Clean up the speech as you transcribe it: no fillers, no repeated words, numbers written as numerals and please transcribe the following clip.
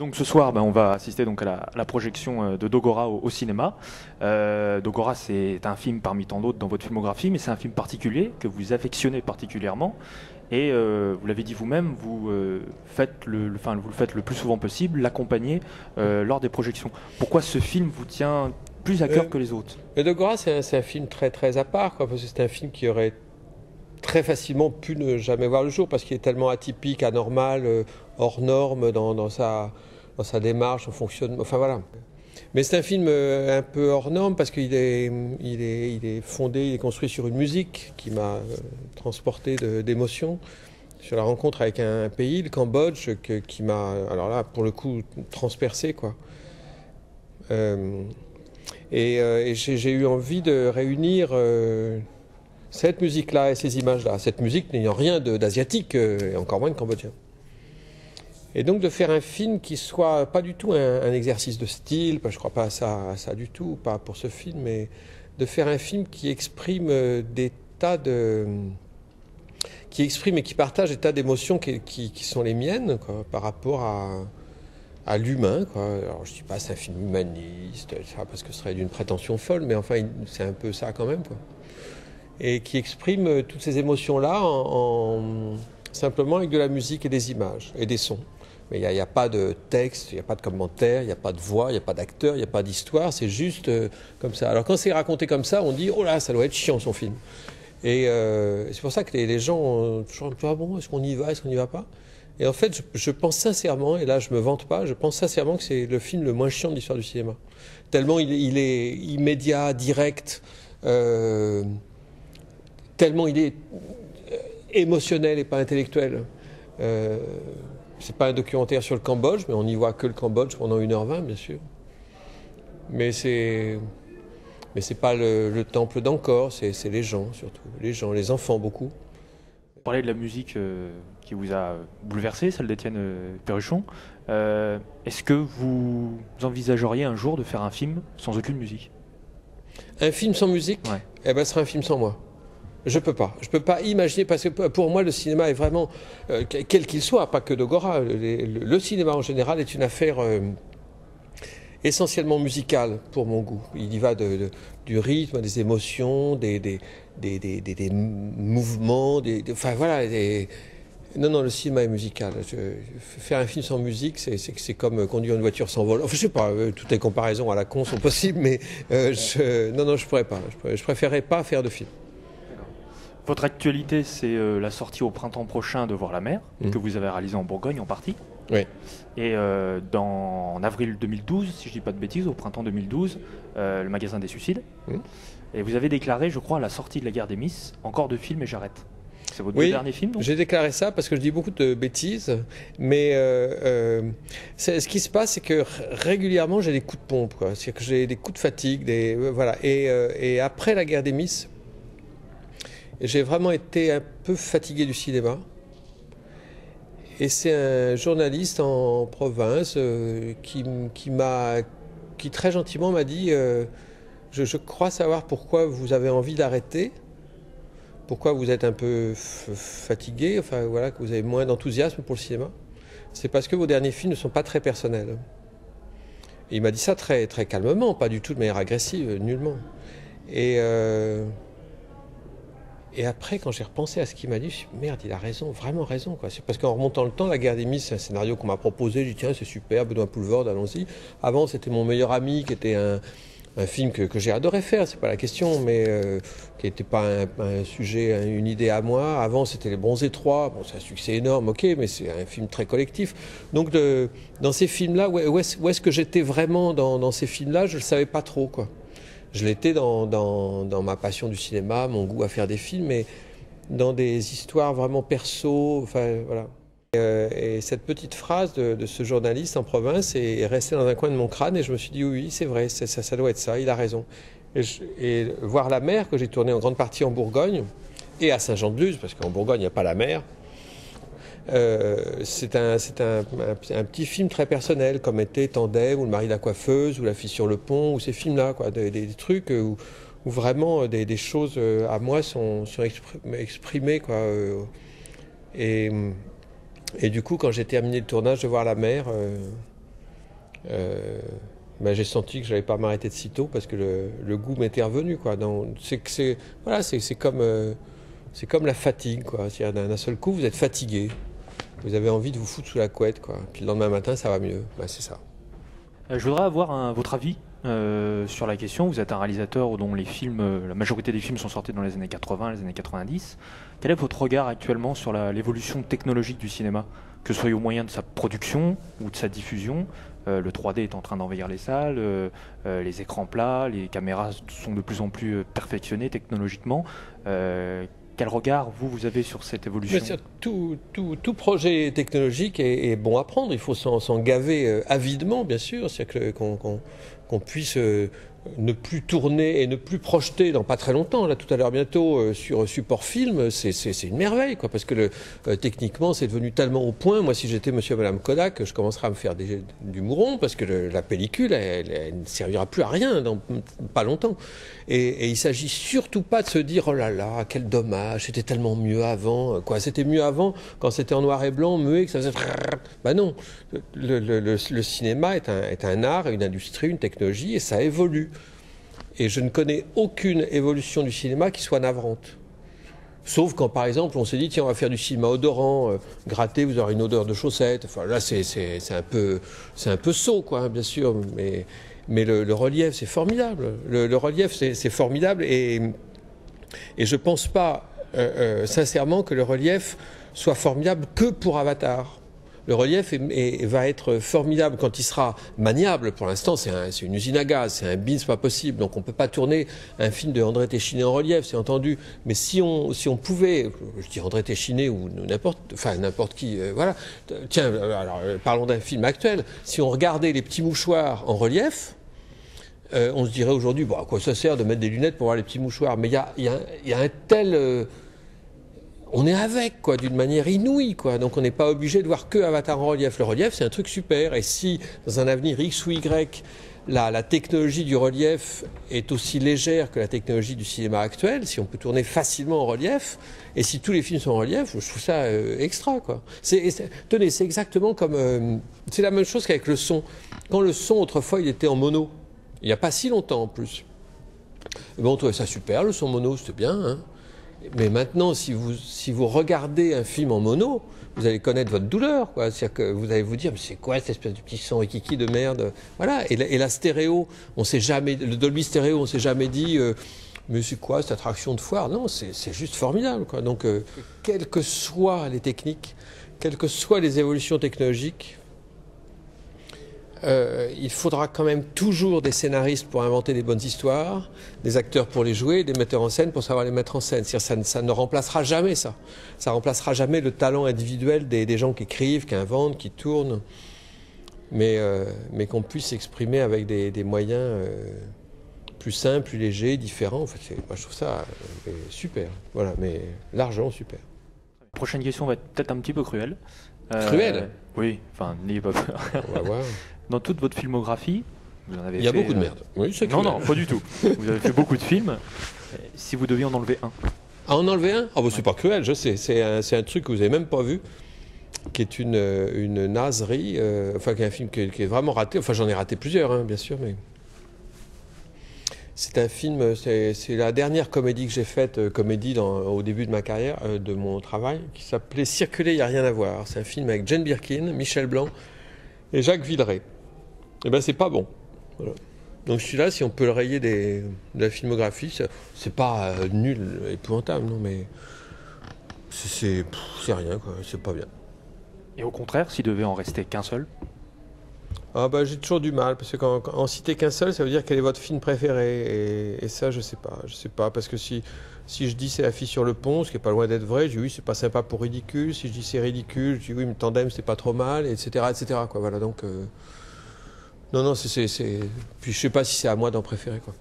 Donc ce soir, on va assister donc à la projection de Dogora au cinéma. Dogora, c'est un film parmi tant d'autres dans votre filmographie, mais c'est un film particulier que vous affectionnez particulièrement. Et vous l'avez dit vous-même, vous le faites le plus souvent possible, l'accompagner lors des projections. Pourquoi ce film vous tient plus à cœur que les autres? Dogora, c'est un film très très à part, quoi, parce que c'est un film qui aurait très facilement pu ne jamais voir le jour, parce qu'il est tellement atypique, anormal, hors norme dans sa démarche, son fonctionnement, enfin voilà. Mais c'est un film un peu hors norme parce qu'il est fondé, il est construit sur une musique qui m'a transporté d'émotions, sur la rencontre avec un pays, le Cambodge, qui m'a, alors là, pour le coup, transpercé, quoi. Et j'ai eu envie de réunir cette musique-là et ces images-là, cette musique n'ayant rien d'asiatique, et encore moins de cambodgien. Et donc de faire un film qui soit pas du tout un exercice de style, je crois pas à ça du tout, pas pour ce film, mais de faire un film qui exprime qui exprime et qui partage des tas d'émotions qui sont les miennes, quoi, par rapport à l'humain, quoi. Alors je dis pas c'est un film humaniste, parce que ce serait d'une prétention folle, mais enfin c'est un peu ça quand même, quoi. Et qui exprime toutes ces émotions-là simplement avec de la musique et des images et des sons. Mais il n'y a pas de texte, il n'y a pas de commentaire, il n'y a pas de voix, il n'y a pas d'acteur, il n'y a pas d'histoire, c'est juste comme ça. Alors quand c'est raconté comme ça, on dit « Oh là, ça doit être chiant son film ». Et c'est pour ça que les gens toujours « Ah bon, est-ce qu'on y va, est-ce qu'on n'y va pas ?» Et en fait, je pense sincèrement, et là je me vante pas, je pense sincèrement que c'est le film le moins chiant de l'histoire du cinéma. Tellement il est immédiat, direct, tellement il est émotionnel et pas intellectuel. C'est pas un documentaire sur le Cambodge, mais on n'y voit que le Cambodge pendant 1h20, bien sûr. Mais c'est pas le temple d'Angkor, c'est les gens surtout, les enfants beaucoup. Vous parlez de la musique qui vous a bouleversé, celle d'Étienne Perruchon. Est-ce que vous envisageriez un jour de faire un film sans aucune musique? Un film sans musique? Ouais. Eh ben, ce sera un film sans moi. Je peux pas imaginer, parce que pour moi le cinéma est vraiment, quel qu'il soit, pas que Dogora, le cinéma en général est une affaire essentiellement musicale pour mon goût. Il y va du rythme, des émotions, des mouvements, enfin voilà. Non, le cinéma est musical. Faire un film sans musique, c'est comme conduire une voiture sans volant. Enfin, je sais pas, toutes les comparaisons à la con sont possibles, mais non, je pourrais pas. Je préférerais pas faire de film. Votre actualité, c'est la sortie au printemps prochain de Voir la mer, que vous avez réalisé en Bourgogne en partie. Oui. Et en avril 2012, si je ne dis pas de bêtises, au printemps 2012, le magasin des suicides. Et vous avez déclaré, je crois, à la sortie de La Guerre des Miss, encore de films et j'arrête. C'est votre dernier film, donc? J'ai déclaré ça parce que je dis beaucoup de bêtises, mais ce qui se passe, c'est que régulièrement j'ai des coups de pompe, quoi. C'est que j'ai des coups de fatigue, voilà. Et après La Guerre des Miss, j'ai vraiment été un peu fatigué du cinéma. Et c'est un journaliste en province qui très gentiment m'a dit je crois savoir pourquoi vous avez envie d'arrêter, pourquoi vous êtes un peu fatigué, enfin voilà, que vous avez moins d'enthousiasme pour le cinéma. C'est parce que vos derniers films ne sont pas très personnels. Et il m'a dit ça très, très calmement, pas du tout de manière agressive, nullement. Et après, quand j'ai repensé à ce qu'il m'a dit, je me suis dit, merde, il a raison, vraiment raison, quoi. C'est parce qu'en remontant le temps, La Guerre des Miss, c'est un scénario qu'on m'a proposé. J'ai dit, tiens, c'est super, Benoît Poelvoorde, allons-y. Avant, c'était Mon meilleur ami, qui était un film que j'ai adoré faire, c'est pas la question, mais qui n'était pas un sujet, une idée à moi. Avant, c'était Les Bronzés 3. Bon, c'est un succès énorme, ok, mais c'est un film très collectif. Donc, dans ces films-là, où est-ce que j'étais vraiment dans ces films-là, je le savais pas trop, quoi. Je l'étais dans ma passion du cinéma, mon goût à faire des films, mais dans des histoires vraiment perso, enfin voilà. Et cette petite phrase de ce journaliste en province est restée dans un coin de mon crâne et je me suis dit oui, c'est vrai, ça doit être ça, il a raison. Et Voir la mer, que j'ai tourné en grande partie en Bourgogne, et à Saint-Jean-de-Luz, parce qu'en Bourgogne, il n'y a pas la mer, c'est un petit film très personnel, comme était Tandem, ou Le mari de la coiffeuse, ou La fille sur le pont, ou ces films-là, quoi, des trucs où vraiment des choses à moi sont exprimées, quoi. Et du coup, quand j'ai terminé le tournage de Voir la mer, Ben, j'ai senti que je n'allais pas m'arrêter de sitôt parce que le goût m'était revenu, quoi. Voilà, c'est comme la fatigue, quoi. D'un seul coup, vous êtes fatigué. Vous avez envie de vous foutre sous la couette, quoi. Puis le lendemain matin, ça va mieux. Ben, c'est ça. Je voudrais avoir votre avis sur la question. Vous êtes un réalisateur dont la majorité des films sont sortis dans les années 80, les années 90. Quel est votre regard actuellement sur l'évolution technologique du cinéma, que ce soit au moyen de sa production ou de sa diffusion? Le 3D est en train d'envahir les salles, les écrans plats, les caméras sont de plus en plus perfectionnées technologiquement. Quel regard vous avez sur cette évolution? Tout projet technologique est bon à prendre. Il faut s'en gaver avidement, bien sûr. C'est-à-dire qu'on puisse ne plus tourner et ne plus projeter dans pas très longtemps, là tout à l'heure bientôt, sur support film, c'est une merveille, quoi, parce que techniquement c'est devenu tellement au point. Moi, si j'étais monsieur et madame Kodak, je commencerais à me faire du mouron, parce que la pellicule, elle ne servira plus à rien dans pas longtemps. Et il s'agit surtout pas de se dire oh là là, quel dommage, c'était tellement mieux avant, quoi. C'était mieux avant quand c'était en noir et blanc, muet, que ça faisait. Bah non, le cinéma est un art, une industrie, une technologie, et ça évolue. Et je ne connais aucune évolution du cinéma qui soit navrante. Sauf quand, par exemple, on s'est dit, tiens, on va faire du cinéma odorant, gratter, vous aurez une odeur de chaussettes. Enfin, là, c'est un peu sot, quoi, bien sûr. Mais le relief, c'est formidable. Le relief, c'est formidable. Et je ne pense pas, sincèrement, que le relief soit formidable que pour Avatar. Le relief va être formidable quand il sera maniable. Pour l'instant, c'est une usine à gaz, c'est un bin, c'est pas possible. Donc on ne peut pas tourner un film de André Téchiné en relief, c'est entendu. Mais si on pouvait, je dis André Téchiné ou n'importe qui, voilà. Tiens, alors parlons d'un film actuel. Si on regardait Les Petits Mouchoirs en relief, on se dirait aujourd'hui, bon, à quoi ça sert de mettre des lunettes pour voir les petits mouchoirs? Mais il y a un tel... on est avec, quoi, d'une manière inouïe, quoi. Donc on n'est pas obligé de voir que Avatar en relief. Le relief, c'est un truc super. Et si, dans un avenir X ou Y, la technologie du relief est aussi légère que la technologie du cinéma actuel, si on peut tourner facilement en relief, et si tous les films sont en relief, je trouve ça extra, quoi. Tenez, c'est exactement comme... c'est la même chose qu'avec le son. Quand le son, autrefois, il était en mono, il n'y a pas si longtemps en plus. Bon, on trouvait ça super, le son mono, c'était bien, hein. Mais maintenant, si vous regardez un film en mono, vous allez connaître votre douleur, quoi. C'est-à-dire que vous allez vous dire, mais c'est quoi cette espèce de petit son rikiki de merde? Voilà. Et la stéréo, le Dolby stéréo, on s'est jamais dit, mais c'est quoi cette attraction de foire? Non, c'est juste formidable, quoi. Donc, quelles que soient les techniques, quelles que soient les évolutions technologiques, il faudra quand même toujours des scénaristes pour inventer des bonnes histoires, des acteurs pour les jouer, des metteurs en scène pour savoir les mettre en scène. Ça ne remplacera jamais ça. Ça ne remplacera jamais le talent individuel des gens qui écrivent, qui inventent, qui tournent, mais qu'on puisse s'exprimer avec des moyens plus simples, plus légers, différents. En fait, moi, je trouve ça super. Voilà, mais largement super. La prochaine question va être peut-être un petit peu cruelle. Cruelle? Oui, enfin, n'ayez pas peur. On va voir. Dans toute votre filmographie, vous en avez Il y a beaucoup de merde. Oui, c'est non, pas du tout. Vous avez fait beaucoup de films. Si vous deviez en enlever un. Ah, en enlever un? Ah, bah, c'est pas cruel, je sais. C'est un truc que vous n'avez même pas vu, qui est une naserie, enfin, qui est un film qui est vraiment raté. Enfin, j'en ai raté plusieurs, hein, bien sûr, mais... C'est un film, c'est la dernière comédie que j'ai faite, au début de ma carrière, de mon travail, qui s'appelait Circuler, il n'y a rien à voir. C'est un film avec Jane Birkin, Michel Blanc et Jacques Villeray. Eh ben, c'est pas bon. Voilà. Donc celui-là, si on peut le rayer de la filmographie, c'est pas nul, épouvantable, non, mais c'est rien, quoi. C'est pas bien. Et au contraire, s'il devait en rester qu'un seul? Ah bah, j'ai toujours du mal, parce que quand en citer qu'un seul, ça veut dire quel est votre film préféré, et ça, je sais pas, parce que si je dis c'est La fille sur le pont, ce qui est pas loin d'être vrai, je dis oui, c'est pas sympa pour ridicule. Si je dis c'est ridicule, je dis oui, mais Tandem, c'est pas trop mal, etc., quoi. Voilà, donc non, puis je sais pas si c'est à moi d'en préférer, quoi.